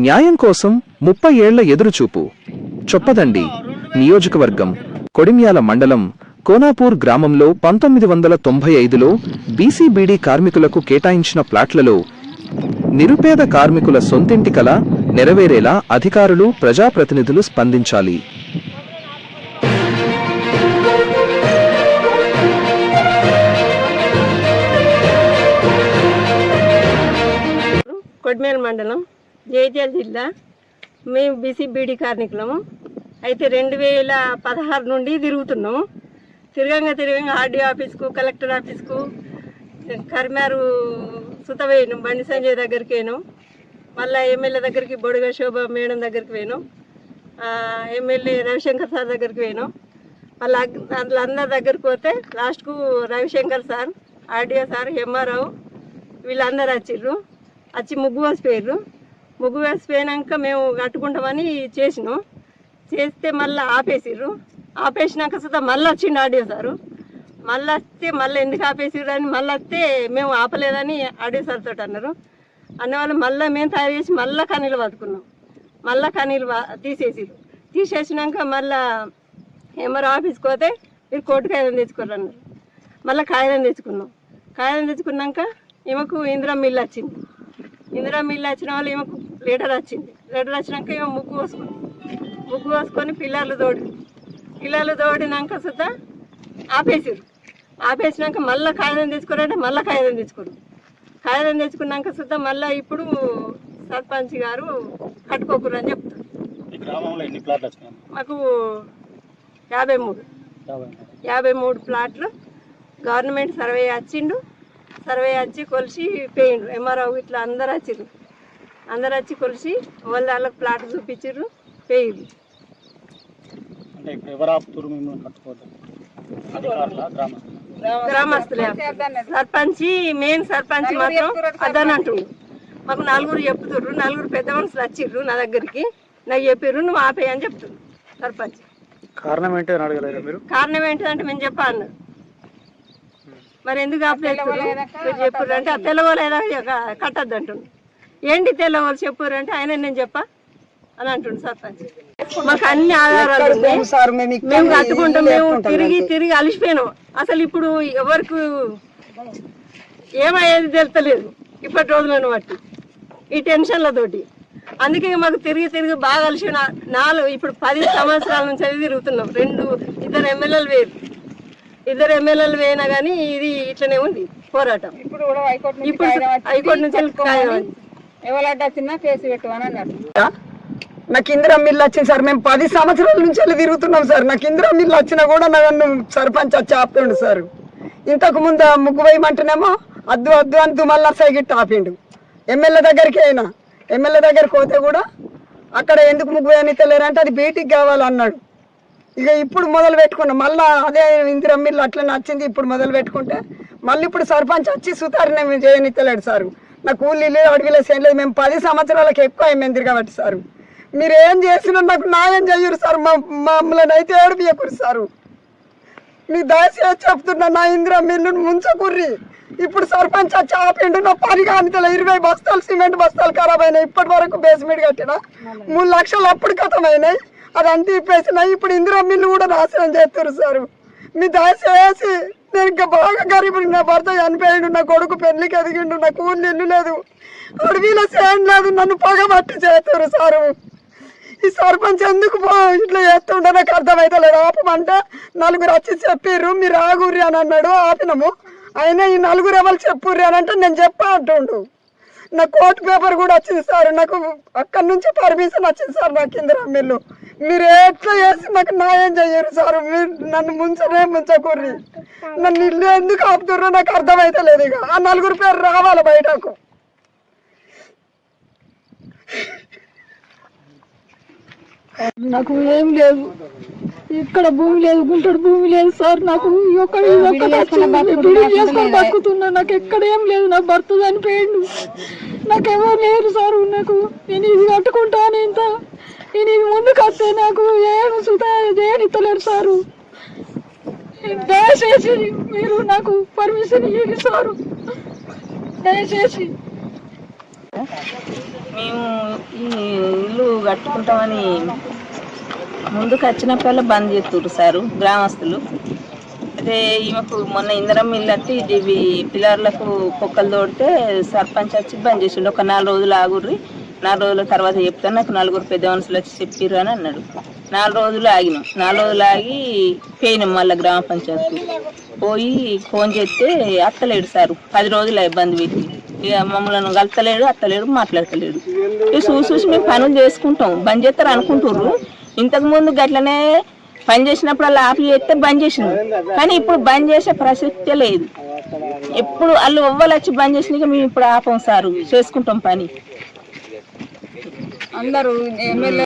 న్యాయం కోసం 30 ఏళ్ల ఎదురుచూపు. చొప్పదండి నియోజకవర్గం కొడిమ్యాల మండలం కోనాపూర్ గ్రామంలో 1995లో బీసీబీడీ కార్మికులకు కేటాయించిన ప్లాట్లలో నిరుపేద కార్మికుల సొంతింటి కల నెరవేరేలా అధికారులు, ప్రజాప్రతినిధులు స్పందించాలి. కొడిమ్యాల మండలం, జైత్యాల జిల్లా. మేము బీసీబీడీ కార్మికులము. అయితే 2016 నుండి తిరుగుతున్నాము. తిరగంగా ఆర్డీఓ ఆఫీస్కు, కలెక్టర్ ఆఫీస్కు, కరిమారు సుత పోయినాం, బండి సంజయ్ దగ్గరికి పోయినాం. మళ్ళీ ఎమ్మెల్యే దగ్గరికి బొడుగ శోభ మేడం దగ్గరికి పోయినాం. ఎమ్మెల్యే రవిశంకర్ సార్ దగ్గరికి పోయినాం. మళ్ళీ అందులో అందరి దగ్గరికి పోతే లాస్ట్కు Ravishankar sir, RDO sir, MRO వీళ్ళందరూ వచ్చి ముగ్గు వేసిపోయారు. ముగ్గు వేసిపోయాక మేము కట్టుకుంటామని చేసినాం. చేస్తే మళ్ళీ ఆపేసినాక సుతా మళ్ళీ వచ్చిండు ఆర్డీఓ సారు. మళ్ళీ వస్తే మళ్ళీ ఎందుకు ఆపేసిరు అని మళ్ళీ వస్తే మేము ఆపలేదని ఆర్డీఓ సార్ తోటి అన్నారు. అన్నవాళ్ళు మళ్ళీ మేము తయారు చేసి మళ్ళీ కనీళ్ళు పట్టుకున్నాం. మళ్ళీ కనీళ్ళు తీసేసినాక మళ్ళీ ఎంఆర్ఓ ఆఫీస్కి పోతే మీరు కోర్టు కాగితం తెచ్చుకోరు అన్నారు. మళ్ళీ కాగితం తెచ్చుకున్నాం. కాగితం తెచ్చుకున్నాక ఈమెకు ఇందిరా మిల్లు వచ్చింది. ఇందిరా మిల్లు వచ్చిన వాళ్ళు ఈమెకు లెటర్ వచ్చింది. లెటర్ వచ్చినాక ఈమె ముగ్గు పోసుకొని పిల్లలు తోడినాక సుతా ఆపేసినాక మళ్ళీ కాగితం తెచ్చుకోరంటే మళ్ళీ కాగితం తెచ్చుకున్నాక సుతా మళ్ళీ ఇప్పుడు సర్పంచ్ గారు కట్టుకోకూరు అని చెప్తారు. మాకు 53 ప్లాట్లు గవర్నమెంట్ సర్వే వచ్చి కొలిసి పోయిండ్రు. ఎంఆర్ఓ ఇట్లా అందరు వచ్చి కొలిసి వాళ్ళకి ప్లాట్ చూపించారు, పోయిండ్రు. గ్రామస్తులే. మెయిన్ సర్పంచ్ మాత్రం అదని అంటుండు. మాకు 4 చెప్తుర్రు, 4 పెద్ద మనుషులు వచ్చిర్రు నా దగ్గరికి. నాకు చెప్పిర్రు నువ్వు ఆపేయి అని చెప్తుండ్రు సర్పంచ్. కారణం ఏంటంటే మేము చెప్పా అన్నారు. మరి ఎందుకు ఆపలేదు మీరు చెప్పుర్రు అంటే తెల్లవోలేదా కట్టద్దు అంటుండు. ఏంటి తెల్లవాళ్ళు చెప్పుర్రు అంటే ఆయన నేను చెప్పా అని అంటుండు సర్పంచ్. మాకు అన్ని ఆధారాలు ఉన్నాయి, మేము కట్టుకుంటాం. మేము తిరిగి అలిసిపోయినాం. అసలు ఇప్పుడు ఎవరికి ఏమయ్యేది తెలుస్తలేదు ఇప్పటి రోజులను బట్టి ఈ టెన్షన్లతోటి. అందుకే మాకు తిరిగి బాగా అలిసిన 4 10 సంవత్సరాల నుంచి అది తిరుగుతున్నాం. 2 ఎమ్మెల్యేలు వేయినా కానీ ఇది ఇట్లనే ఉంది పోరాటం. ఇప్పుడు హైకోర్టు నుంచి కేసు పెట్టమని అన్నారు. నాకు ఇందిరా మిల్లు వచ్చింది సార్. మేము 10 సంవత్సరాల నుంచి వెళ్ళి తిరుగుతున్నాం సార్. నాకు ఇందిరా మిల్లు వచ్చినా కూడా నన్ను సర్పంచ్ వచ్చి ఆపుతుండు సార్. ఇంతకు ముందు ముగ్గు వేయమంటేనేమో అద్దు అని దుమల్లా సైగిట్టు ఆపిండు. ఎమ్మెల్యే దగ్గరికి పోతే కూడా అక్కడ ఎందుకు ముగ్గు వేయని తెలియరంటే అది బీటీకి కావాలన్నాడు. ఇక ఇప్పుడు మొదలు పెట్టుకున్నాం. మళ్ళీ అదే ఇందిరా మిల్లు అట్లనే వచ్చింది. ఇప్పుడు మొదలు పెట్టుకుంటే మళ్ళీ ఇప్పుడు సర్పంచ్ వచ్చి సుతారనే చేయనిత్తలేడు సారు. నా కూలీలు అడవిలో చేయలేదు. మేము 10 సంవత్సరాలకు ఎక్కువ మేము తిరగబట్టి సారు. మీరు ఏం చేసినా నాకు న్యాయం చెయ్యరు సార్. మమ్మల్ని అయితే ఏడిపియకురు సారు. మీ దయచేసి చెప్తున్నా, నా ఇందిరా మిల్లును ముంచకుర్రి. ఇప్పుడు సర్పంచ్ వచ్చి ఆపిండు. నా 10 కానితల 20 బస్తాలు సిమెంట్ బస్తాలు ఖరాబ్ అయినాయి. ఇప్పటి వరకు బేస్మెంట్ కట్టినా 3 లక్షలు అప్పుడు కథమైనాయి. అది అంతా ఇప్పేసినాయి. ఇప్పుడు ఇందిరా మిల్లు కూడా నాశనం చేస్తారు సార్. మీ దయచేసి నేను ఇంకా బాగా గరీబులు. నా భర్త చనిపోయాడు, నా కొడుకు పెళ్లికి ఎదిగిండు, నా కూలి ఇల్లు లేదు, అడవిలో చేయడం లేదు. నన్ను పగబట్టి చేస్తారు సారు. ఈ సర్పంచ్ ఎందుకు ఇట్లా చేస్తుంటే నాకు అర్థమవుతలేదు. ఆపమంటే 4 వచ్చి చెప్పిర్రు మీరు ఆగుర్రి అని అన్నాడు. ఆపినాము. అయినా ఈ 4 ఎవరు చెప్పుర్రి అని అంటే నేను చెప్పా అంటుండు. నా కోర్టు పేపర్ కూడా వచ్చింది సార్. నాకు అక్కడి నుంచి పర్మిషన్ వచ్చింది సార్. నాకు ఇందిరా మిల్లు మీరు ఎట్లా చేసి నాకు న్యాయం చెయ్యరు సార్. మీరు నన్ను ముంచకుర్రి. నన్ను ఇల్లు ఎందుకు ఆపుతుర్రో నాకు అర్థమవుతలేదు. ఇక ఆ 4 పేరు రావాలి బయటకు. నాకు ఏం లేదు, ఇక్కడ భూమి లేదు, గుంటడు భూమి లేదు సార్. నాకు చేసుకొని బతుకుతున్నా. నాకు ఎక్కడ ఏం లేదు. నా భర్త చనిపోయాడు. నాకెవరు లేరు సార్. నాకు నేను ఇది కట్టుకుంటాను. నేను ఇది ముందుకు వస్తే నాకు ఏమి సుతా చేయనిత్తలేరు సారు. దయచేసి మీరు నాకు పర్మిషన్ ఇవ్వండి సారు. దయచేసి మేము ఈ ఇల్లు కట్టుకుంటామని ముందుకు వచ్చినప్పుడల్లా బంద్ చేస్తుర్రు సారు గ్రామస్తులు. అదే ఈమెకు మొన్న ఇందిరమ్మ ఇల్లు అంటే ఇవి పిల్లర్లకు పొక్కలు తోడితే సర్పంచ్ వచ్చి బంద్ చేసిండు. ఒక 4 రోజులు ఆగుర్రి, 4 రోజుల తర్వాత చెప్తాను, నాకు 4 పెద్ద మనుషులు వచ్చి చెప్పిర్రు అని అన్నాడు. 4 రోజులు ఆగినాం. 4 రోజులు ఆగి పోయినాం మళ్ళీ గ్రామ పంచాయతీకి. పోయి ఫోన్ చేస్తే అత్తలేడు సారు. 10 రోజులు ఇబ్బంది పెట్టి ఇక మమ్మల్ని కలుతలేడు, అత్తలేడు, మాట్లాడతలేడు. ఇక చూసి మేము పనులు చేసుకుంటాం. బంద్ చేస్తారు అనుకుంటుర్రు. ఇంతకుముందు గట్లనే పని చేసినప్పుడు అలా ఆఫ్ చేస్తే బంద్ చేసినాం. కానీ ఇప్పుడు బంద్ చేసే ప్రసక్తే లేదు. ఎప్పుడు వాళ్ళు ఎవ్వరు వచ్చి బంద్ చేసినాక మేము ఇప్పుడు ఆపం సారు, చేసుకుంటాం పని. అందరూ ఎమ్మెల్యే